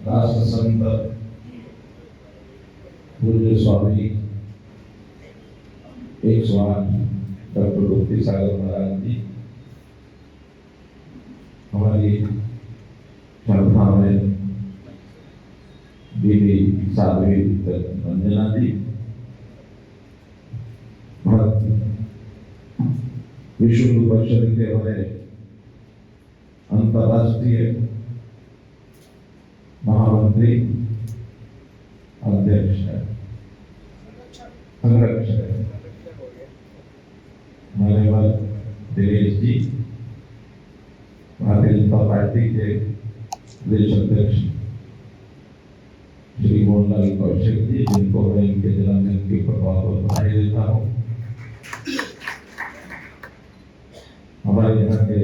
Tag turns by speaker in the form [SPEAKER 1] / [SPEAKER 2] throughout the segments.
[SPEAKER 1] राष्ट्र संत पूज्य स्वामी 108 डॉक्टर गुप्ती सागर महाराज जी हमारी श्रद्धा में दीदी साध्वी वंदना जी, विश्व हिंदू परिषद के हमारे अंतर्राष्ट्रीय महामंत्री अध्यक्ष है, संरक्षक है मान्यवर दिनेश जी, भारतीय जनता पार्टी के प्रदेश अध्यक्ष श्री मोहनलाल कौशिक जी, जिनको मैं इनके जन्मदिन के प्रभाव पर बधाई देता हूँ। हमारे यहाँ के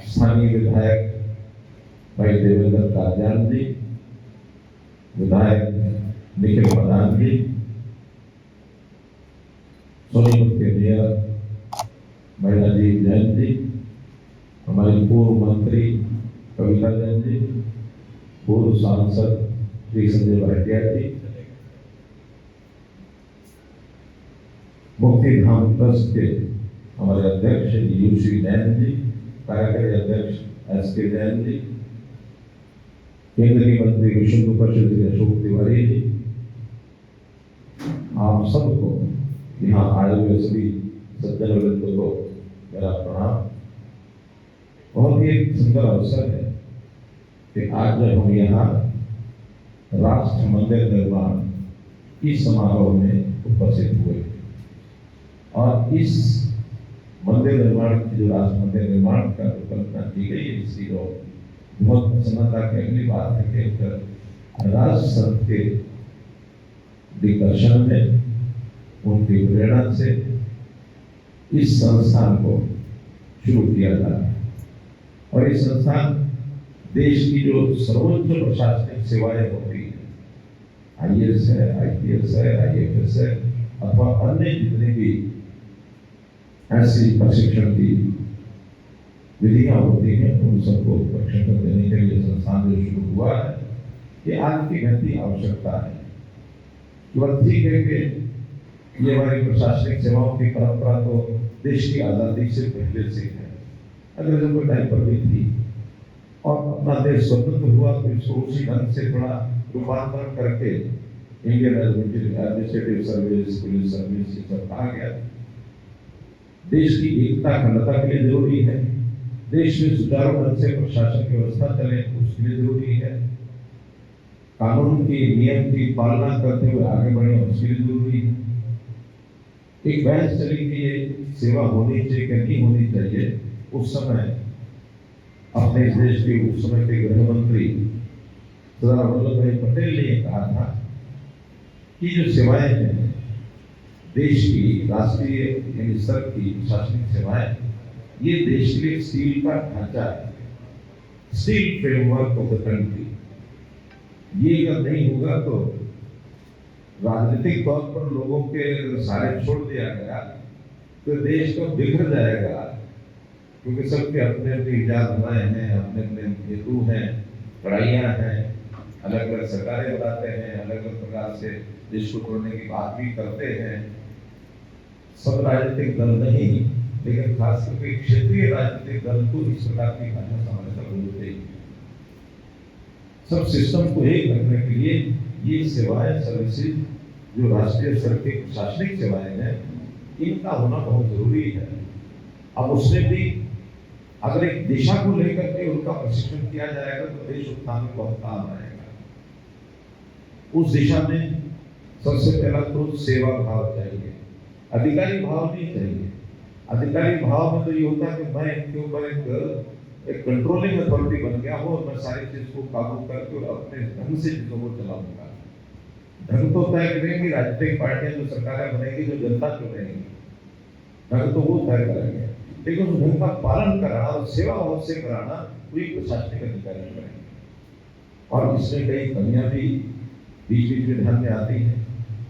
[SPEAKER 1] स्थानीय विधायक भाई देवेंद्र कादियान जी, विधायक निखिल मदान जी, सोनीपत के मेयर भाई अजीत जैन जी, हमारी पूर्व मंत्री कविता जैन जी, पूर्व सांसद श्री संजय भाटिया जी, मुक्ति धाम ट्रस्ट के हमारे अध्यक्ष यूसी जैन जी, कार्यकारी अध्यक्ष एसके जैन जी, केंद्रीय मंत्री विश्व हिंदू परिषद के अशोक तिवारी जी, आप सबको यहाँ आए हुए सभी सज्जन वृंद को मेरा प्रणाम। बहुत ही एक सुंदर अवसर है कि आज जब हम यहाँ राष्ट्र मंदिर निर्माण इस समारोह में उपस्थित हुए और इस मंदिर निर्माण की जो राष्ट्र मंदिर निर्माण का कल्पना की गई है, इसी को बहुत प्रसन्नता की अगली बात है कि राष्ट्र संत के दिग्दर्शन में उनकी प्रेरणा से इस संस्थान को शुरू किया जा रहा है और इस संस्थान देश की जो सर्वोच्च प्रशासनिक सेवाएं होती हैं, IAS है, IPS है, IFS है अथवा अन्य जितने भी ऐसी प्रशिक्षण की विधियां होती हैं, उन सबको प्रशिक्षण देने के लिए संस्थान जो शुरू हुआ है, ये आज की घटती आवश्यकता है। केवल ठीक है कि ये हमारी प्रशासनिक सेवाओं की परंपरा तो देश की आज़ादी से पहले से है, अंग्रेजों के टाइम पर भी थी और अपना देश स्वतंत्र हुआ तो इसको उसी ढंग से थोड़ा रूपांतरण करके Indian administrative service, police service, ये सब कहा गया। देश की एकता अखंडता के लिए जरूरी है, देश में सुचारू ढंग से प्रशासन व्यवस्था चले उसके लिए जरूरी है, कानून की नियम की पालना करते हुए आगे बढ़े उसके लिए जरूरी है। एक बहस चली कि ये सेवा होनी चाहिए कि नहीं होनी चाहिए। उस समय अपने देश के उस समय के गृह मंत्री सरदार वल्लभ भाई पटेल ने कहा था कि जो सेवाएं हैं देश की, राष्ट्रीय स्तर की प्रशासनिक सेवाएं, ये देश के लिए स्टील का ढांचा है, steel framework of the country. ये अगर नहीं होगा तो राजनीतिक तौर पर लोगों के सारे छोड़ दिया गया तो देश तो बिखर जाएगा, क्योंकि सबके अपने अपने इजाद बनाए हैं, अपने अपने हेतु हैं, लड़ाइयाँ हैं, अलग अलग सरकारें बनाते हैं, अलग अलग प्रकार से देश को तोड़ने की बात भी करते हैं। सब राजनीतिक दल नहीं, लेकिन खास करके क्षेत्रीय राजनीतिक दल को इस प्रकार की भाषा समझना जरूरी है। सब सिस्टम को एक रखने के लिए ये सेवाएं, सर्विसेज जो राष्ट्रीय स्तर की प्रशासनिक सेवाएं हैं, इनका होना बहुत जरूरी है। अब उसमें भी अगर एक दिशा को लेकर के उनका प्रशिक्षण किया जाएगा तो देश उत्थान में बहुत काम आएगा। उस दिशा में सबसे पहला तो सेवा भाव चाहिए, अधिकारी भाव नहीं चाहिए। अधिकारी भाव में तो ये होता है कि मैं इनके ऊपर एक कंट्रोलिंग अथॉरिटी बन गया हूँ और मैं सारी चीज को काबू करके और अपने ढंग से चीजों को चलाऊंगा। ढंग तो तय करेंगी राजनीतिक पार्टियां, जो सरकारें बनेगी, जो जनता चुनेगी, ढंग तो वो तय करेंगे, लेकिन उस ढंग का पालन कराना और सेवा भाव से कराना कोई प्रशासनिक अधिकारी करेंगे। और इसमें कई कमियां भी बीच बीच में ध्यान में आती हैं,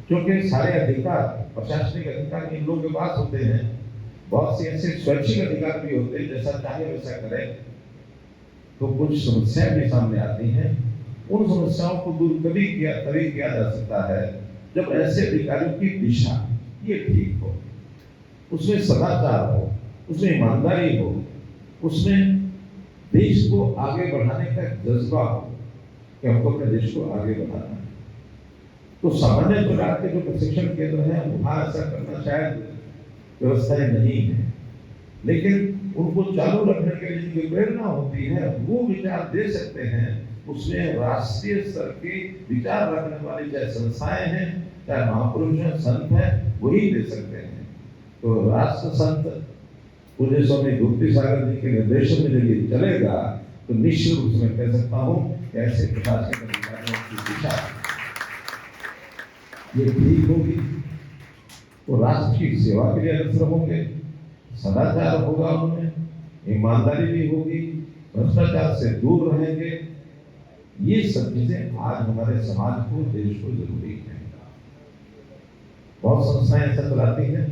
[SPEAKER 1] क्योंकि सारे अधिकार, प्रशासनिक अधिकार इन लोगों के पास होते हैं। बहुत से ऐसे स्वैच्छिक अधिकार भी होते हैं, जैसा चाहे वैसा करें, तो कुछ समस्याएं भी सामने आती हैं। उन समस्याओं को दूर तभी किया जा सकता है जब ऐसे अधिकारियों की दिशा ये ठीक हो, उसमें सदाचार हो, उसमें ईमानदारी हो, उसमें देश को आगे बढ़ाने का जज्बा हो कि हमको अपने देश को आगे बढ़ाना है। तो सामान्य प्रकार के जो प्रशिक्षण केंद्र हैं वहां ऐसा करना शायद व्यवस्थाएं नहीं है, लेकिन उनको चालू रखने के लिए जिनकी प्रेरणा होती है वो विचार दे सकते हैं। उसमें राष्ट्रीय स्तर के विचार रखने वाली चाहे संस्थाएं हैं, चाहे महापुरुष हैं, संत हैं, वही दे सकते हैं। तो राष्ट्र संत पूज्य स्वामी गुप्ती सागर जी के निर्देशन में जब ये चलेगा तो निश्चित रूप से कह सकता हूँ कि ऐसे प्रशासनिक अधिकारियों की दिशा ये ठीक होगी, वो राष्ट्र की सेवा के लिए अग्रसर होंगे, सदाचार होगा उनमें, ईमानदारी भी होगी, भ्रष्टाचार से दूर रहेंगे। ये सब चीजें आज हमारे समाज को, देश को जरूरी है। बहुत संस्थाएं ऐसा चलाती हैं।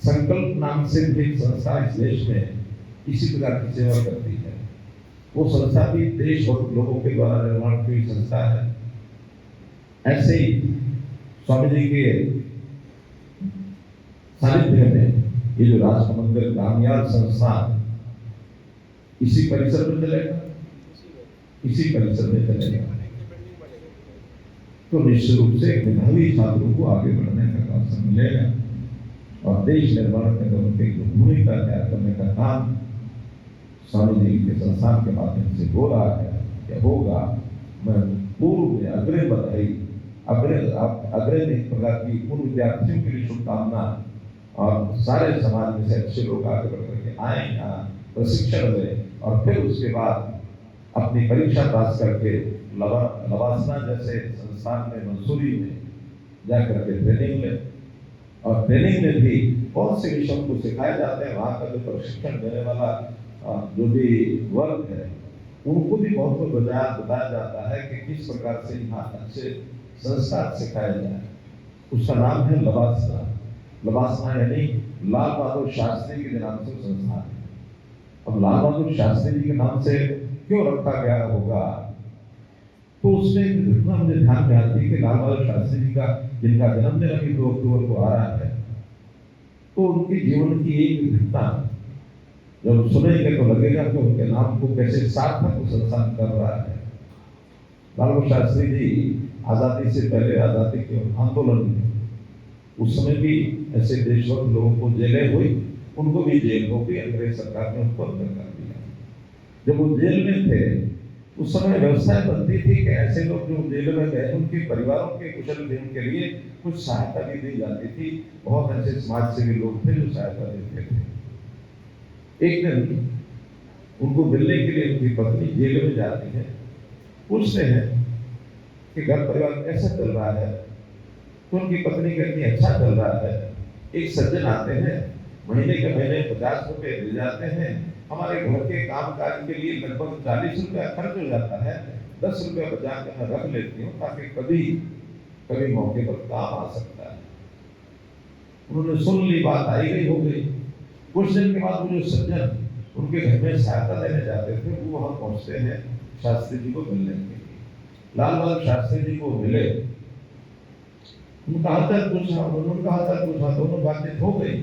[SPEAKER 1] संकल्प नाम से भी एक संस्था इस देश में इसी प्रकार की सेवा करती है। वो संस्था भी देश और लोगों के द्वारा निर्माण की संस्था है। ऐसे ही स्वामी जी के सानिध्य में ये जो राष्ट्र मंदिर कामयाब संस्थान इसी परिसर में चलेगा, इसी परिसर में चलेगा। तो निश्चित रूप से मेधावी छात्रों को आगे बढ़ने का अवसर मिलेगा और देश निर्माण में उनकी भूमिका तैयार करने का काम स्वामी जी के संस्थान के माध्यम से हो रहा है या होगा। मैं पूर्व में अग्रिम बधाई, अग्रिम एक प्रकार की पूर्व विद्यार्थियों के लिए शुभकामना और सारे समाज में से अच्छे लोग आगे बढ़ करके आए, यहाँ प्रशिक्षण लें और फिर उसके बाद अपनी परीक्षा पास करके लवासना जैसे संस्थान में, मंसूरी में जाकर के ट्रेनिंग लें। और ट्रेनिंग में भी बहुत से विषयों को सिखाए जाते हैं। वहाँ का जो प्रशिक्षण देने वाला जो भी वर्ग है उनको भी बहुत कुछ बताया जाता है कि किस प्रकार से यहाँ अच्छे संस्कार सिखाए जाए। उसका नाम है लवासना। लवासना यानी लाल बहादुर शास्त्री के नाम से संस्थान है। अब लाल बहादुर शास्त्री जी के नाम से क्यों रखा गया होगा, तो उसमें एक घटना मुझे ध्यान में आती है कि लाल बहादुर शास्त्री जी का जिनका जन्मदिन अभी 2 अक्टूबर को आ रहा है, तो उनके जीवन की एक घटना जब सुनेंगे तो लगेगा कि उनके नाम को कैसे सार्थक संस्थान कर रहा है। लाल बहादुर शास्त्री जी आजादी से पहले, आजादी के आंदोलन में उस समय भी ऐसे देशभक्त लोगों को जेलें हुई, उनको भी जेल हो गई, अंग्रेज सरकार ने उनको अंदर कर दिया। जब वो जेल में थे उस समय व्यवस्था बनती थी कि ऐसे लोग जो जेल में गए उनके परिवारों के कुशल दिन के लिए कुछ सहायता भी दी जाती थी। बहुत ऐसे समाज सेवी लोग थे जो सहायता देते थे। एक दिन उनको मिलने के लिए उनकी पत्नी जेल में जाती है, पूछते हैं कि घर परिवार कैसा चल रहा है, तो उनकी पत्नी कहती है अच्छा चल रहा है। एक सज्जन आते हैं, महीने के महीने 50 रुपए दे जाते हैं, हमारे घर के काम काज के लिए लगभग 40 रुपया खर्च हो जाता है, 10 रुपया बचा के मैं रख लेती हूँ ताकि कभी मौके पर काम आ सकता है। उन्होंने सुन ली, बात आई गई हो गई। कुछ दिन के बाद वो जो सज्जन उनके घर में सहायता देने जाते थे वो वहां पहुंचते हैं शास्त्री जी को मिलने के लिए। लाल बहादुर शास्त्री जी को मिले, उनका हालचाल पूछा, उनका हालचाल पूछा, दोनों बातचीत हो गई।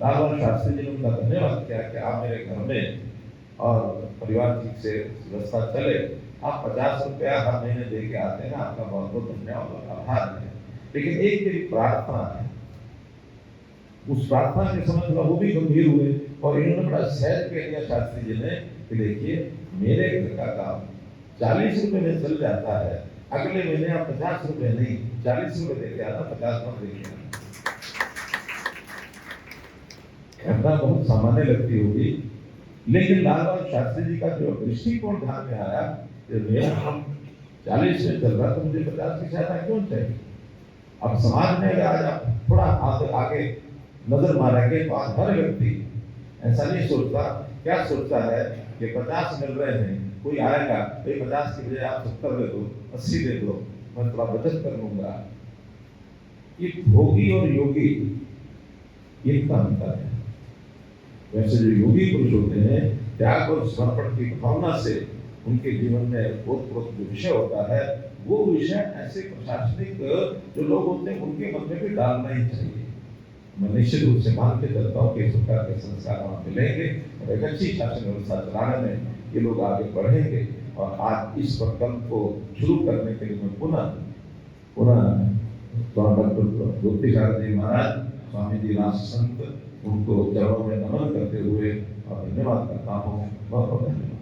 [SPEAKER 1] लाल बहादुर शास्त्री जी ने उनका धन्यवाद किया कि आप मेरे घर में और परिवार ठीक से व्यवस्था चले, आप 50 रुपया हर महीने दे के आते हैं, आपका बहुत बहुत धन्यवाद और आभार है। लेकिन एक मेरी प्रार्थना है। उस प्रार्थना के समय थोड़ा वो भी गंभीर हुए और इन्होंने बड़ा सहज कह दिया शास्त्री जी ने कि देखिए मेरे घर का काम 40 रुपए में चल जाता है, अगले महीने आप 50 रुपए नहीं 40 रुपए देके आना, 50 मत देके आना। घटना बहुत सामान्य लगती होगी, लेकिन लाल बहादुर शास्त्री जी का जो दृष्टिकोण ध्यान में आया कि मेरा काम 40 में चल रहा तो मुझे 50 की सहायता क्यों चाहिए। अब समाज में अगर आज आप थोड़ा आगे नजर मारेंगे तो आज हर व्यक्ति ऐसा नहीं सोचता, क्या सोचता है कि 50 मिल रहे हैं, कोई आएगा तो 50 की बजाय आप 70 दे दो, 80 दे दो, मैं थोड़ा बचत कर लूंगा। ये भोगी और योगी इनका अंतर है। वैसे जो योगी पुरुष होते हैं त्याग और समर्पण की भावना से उनके जीवन में बहुत जो विषय होता है वो विषय ऐसे प्रशासनिक जो लोग होते हैं उनके मन में भी डालना ही चाहिए। मैं निश्चित रूप से मान के चलता हूँ कि इस प्रकार के संस्कार वहाँ मिलेंगे और एक अच्छी शासन व्यवस्था चलाने में ये लोग आगे बढ़ेंगे। और आज इस प्रकल्प को शुरू करने के लिए मैं पुनः डॉक्टर गुप्तिकार जी महाराज, स्वामी जी राष्ट्र संत, उनको चरणों में नमन करते हुए और धन्यवाद करता हूँ। बहुत बहुत धन्यवाद।